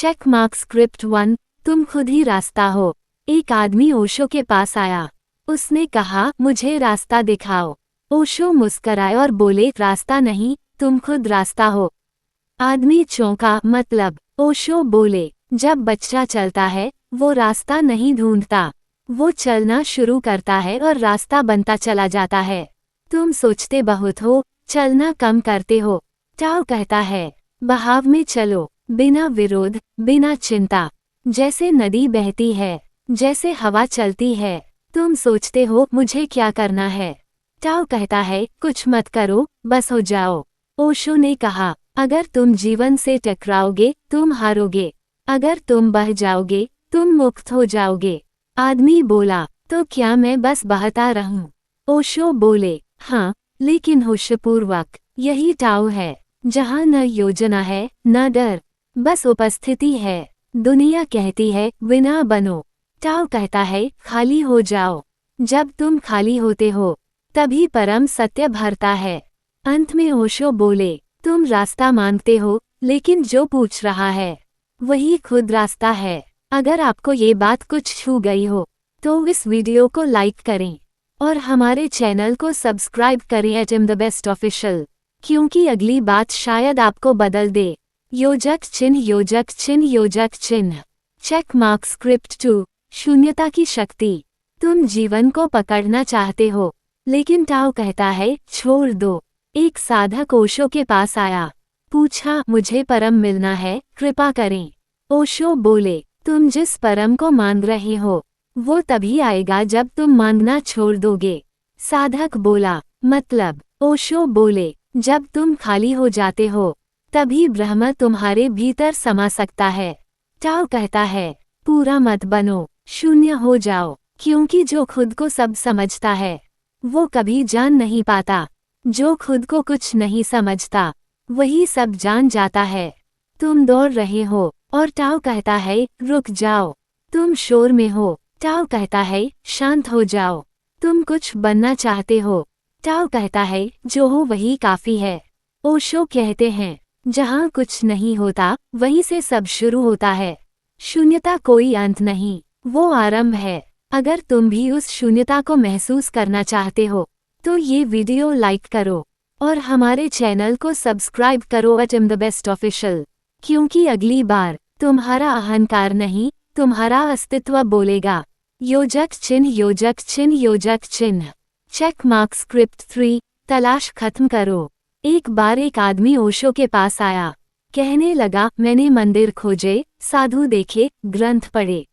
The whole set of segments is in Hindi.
Check mark script 1। तुम खुद ही रास्ता हो। एक आदमी ओशो के पास आया। उसने कहा, मुझे रास्ता दिखाओ। ओशो मुस्कराए और बोले, रास्ता नहीं, तुम खुद रास्ता हो। आदमी चौंका, मतलब? ओशो बोले, जब बच्चा चलता है वो रास्ता नहीं ढूंढता, वो चलना शुरू करता है और रास्ता बनता चला जाता है। तुम सोचते बहुत हो, चलना कम करते हो। टाओ कहता है, बहाव में चलो, बिना विरोध, बिना चिंता, जैसे नदी बहती है, जैसे हवा चलती है। तुम सोचते हो, मुझे क्या करना है? टाओ कहता है, कुछ मत करो, बस हो जाओ। ओशो ने कहा, अगर तुम जीवन से टकराओगे तुम हारोगे, अगर तुम बह जाओगे तुम मुक्त हो जाओगे। आदमी बोला, तो क्या मैं बस बहता रहूं? ओशो बोले, हाँ, लेकिन होशपूर्वक। यही टाओ है, जहाँ न योजना है न डर, बस उपस्थिति है। दुनिया कहती है, विना बनो। टाओ कहता है, खाली हो जाओ। जब तुम खाली होते हो तभी परम सत्य भरता है। अंत में ओशो बोले, तुम रास्ता मांगते हो, लेकिन जो पूछ रहा है वही खुद रास्ता है। अगर आपको ये बात कुछ छू गई हो तो इस वीडियो को लाइक करें और हमारे चैनल को सब्सक्राइब करें एटम द बेस्ट ऑफिशियल, क्योंकि अगली बात शायद आपको बदल दे। योजक चिन्ह, योजक चिन्ह, योजक चिन्ह। Check mark script 2। शून्यता की शक्ति। तुम जीवन को पकड़ना चाहते हो, लेकिन टाओ कहता है, छोड़ दो। एक साधक ओशो के पास आया। पूछा, मुझे परम मिलना है, कृपा करें। ओशो बोले, तुम जिस परम को मांग रहे हो वो तभी आएगा जब तुम मांगना छोड़ दोगे। साधक बोला, मतलब? ओशो बोले, जब तुम खाली हो जाते हो तभी ब्रह्म तुम्हारे भीतर समा सकता है। टाओ कहता है, पूरा मत बनो, शून्य हो जाओ, क्योंकि जो खुद को सब समझता है वो कभी जान नहीं पाता। जो खुद को कुछ नहीं समझता वही सब जान जाता है। तुम दौड़ रहे हो और टाओ कहता है, रुक जाओ। तुम शोर में हो, टाओ कहता है, शांत हो जाओ। तुम कुछ बनना चाहते हो, टाओ कहता है, जो हो वही काफी है। ओशो कहते हैं, जहाँ कुछ नहीं होता वहीं से सब शुरू होता है। शून्यता कोई अंत नहीं, वो आरंभ है। अगर तुम भी उस शून्यता को महसूस करना चाहते हो तो ये वीडियो लाइक करो और हमारे चैनल को सब्सक्राइब करो एटम द बेस्ट ऑफिशियल, क्योंकि अगली बार तुम्हारा अहंकार नहीं, तुम्हारा अस्तित्व बोलेगा। योजक चिन्ह, योजक चिन्ह, योजक चिन्ह। Check mark script 3। तलाश खत्म करो। एक बार एक आदमी ओशो के पास आया। कहने लगा, मैंने मंदिर खोजे, साधु देखे, ग्रंथ पढ़े,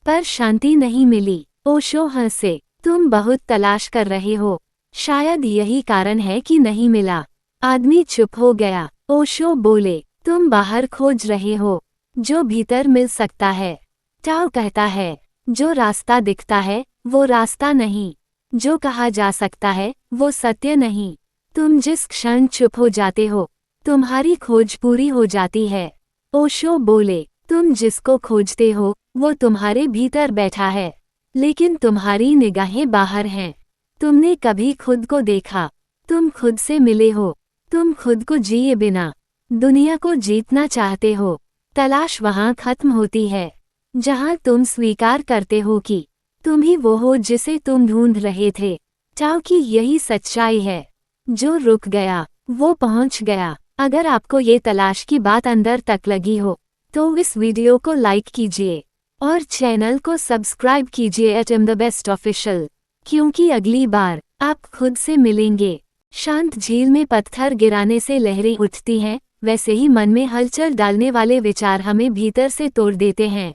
पर शांति नहीं मिली। ओशो हंसे, तुम बहुत तलाश कर रहे हो, शायद यही कारण है कि नहीं मिला। आदमी चुप हो गया। ओशो बोले, तुम बाहर खोज रहे हो, जो भीतर मिल सकता है। टाओ कहता है, जो रास्ता दिखता है वो रास्ता नहीं, जो कहा जा सकता है वो सत्य नहीं। तुम जिस क्षण चुप हो जाते हो तुम्हारी खोज पूरी हो जाती है। ओशो बोले, तुम जिसको खोजते हो वो तुम्हारे भीतर बैठा है, लेकिन तुम्हारी निगाहें बाहर हैं। तुमने कभी खुद को देखा? तुम खुद से मिले हो? तुम खुद को जिए बिना दुनिया को जीतना चाहते हो? तलाश वहाँ खत्म होती है जहाँ तुम स्वीकार करते हो कि तुम ही वो हो जिसे तुम ढूंढ रहे थे। टाओ की यही सच्चाई है, जो रुक गया वो पहुँच गया। अगर आपको ये तलाश की बात अंदर तक लगी हो तो इस वीडियो को लाइक कीजिए और चैनल को सब्सक्राइब कीजिए एटम द बेस्ट ऑफिशियल, क्योंकि अगली बार आप खुद से मिलेंगे। शांत झील में पत्थर गिराने से लहरें उठती हैं, वैसे ही मन में हलचल डालने वाले विचार हमें भीतर से तोड़ देते हैं।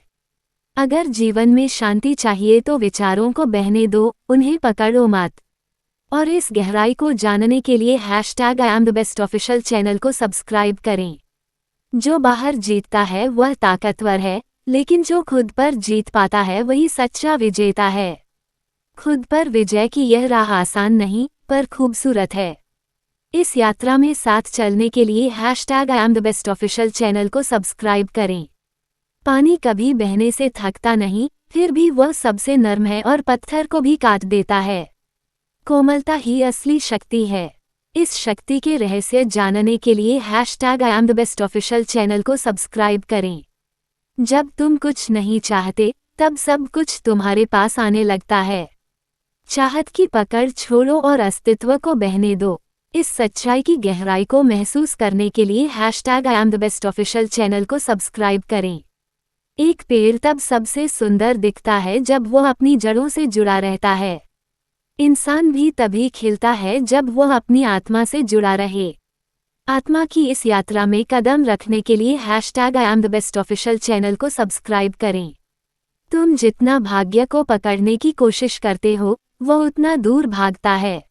अगर जीवन में शांति चाहिए तो विचारों को बहने दो, उन्हें पकड़ो मत। और इस गहराई को जानने के लिए #IamTheBestOfficial चैनल को सब्सक्राइब करें। जो बाहर जीतता है वह ताकतवर है, लेकिन जो खुद पर जीत पाता है वही सच्चा विजेता है। खुद पर विजय की यह राह आसान नहीं पर खूबसूरत है। इस यात्रा में साथ चलने के लिए #IamTheBestOfficial चैनल को सब्सक्राइब करें। पानी कभी बहने से थकता नहीं, फिर भी वह सबसे नर्म है और पत्थर को भी काट देता है। कोमलता ही असली शक्ति है। इस शक्ति के रहस्य जानने के लिए #IamTheBestOfficial चैनल को सब्सक्राइब करें। जब तुम कुछ नहीं चाहते, तब सब कुछ तुम्हारे पास आने लगता है। चाहत की पकड़ छोड़ो और अस्तित्व को बहने दो। इस सच्चाई की गहराई को महसूस करने के लिए #IamTheBestOfficial चैनल को सब्सक्राइब करें। एक पेड़ तब सबसे सुंदर दिखता है जब वह अपनी जड़ों से जुड़ा रहता है। इंसान भी तभी खिलता है जब वह अपनी आत्मा से जुड़ा रहे। आत्मा की इस यात्रा में कदम रखने के लिए #IamTheBestOfficial चैनल को सब्सक्राइब करें। तुम जितना भाग्य को पकड़ने की कोशिश करते हो, वह उतना दूर भागता है।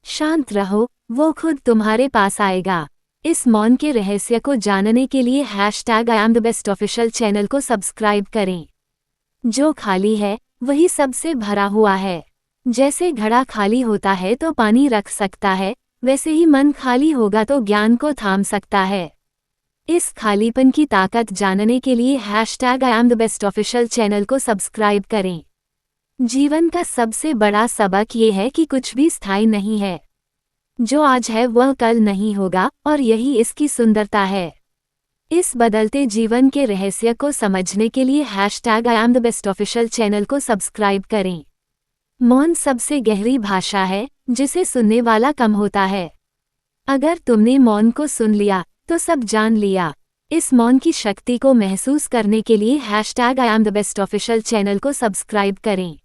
शांत रहो, वो खुद तुम्हारे पास आएगा। इस मौन के रहस्य को जानने के लिए #IamTheBestOfficial चैनल को सब्सक्राइब करें। जो खाली है, वही सबसे भरा हुआ है। जैसे घड़ा खाली होता है तो पानी रख सकता है, वैसे ही मन खाली होगा तो ज्ञान को थाम सकता है। इस खालीपन की ताकत जानने के लिए #IamTheBestOfficial चैनल को सब्सक्राइब करें। जीवन का सबसे बड़ा सबक ये है कि कुछ भी स्थायी नहीं है। जो आज है वह कल नहीं होगा, और यही इसकी सुंदरता है। इस बदलते जीवन के रहस्य को समझने के लिए #IamTheBestOfficial चैनल को सब्सक्राइब करें। मौन सबसे गहरी भाषा है, जिसे सुनने वाला कम होता है। अगर तुमने मौन को सुन लिया, तो सब जान लिया। इस मौन की शक्ति को महसूस करने के लिए #IamTheBestOfficial चैनल को सब्सक्राइब करें।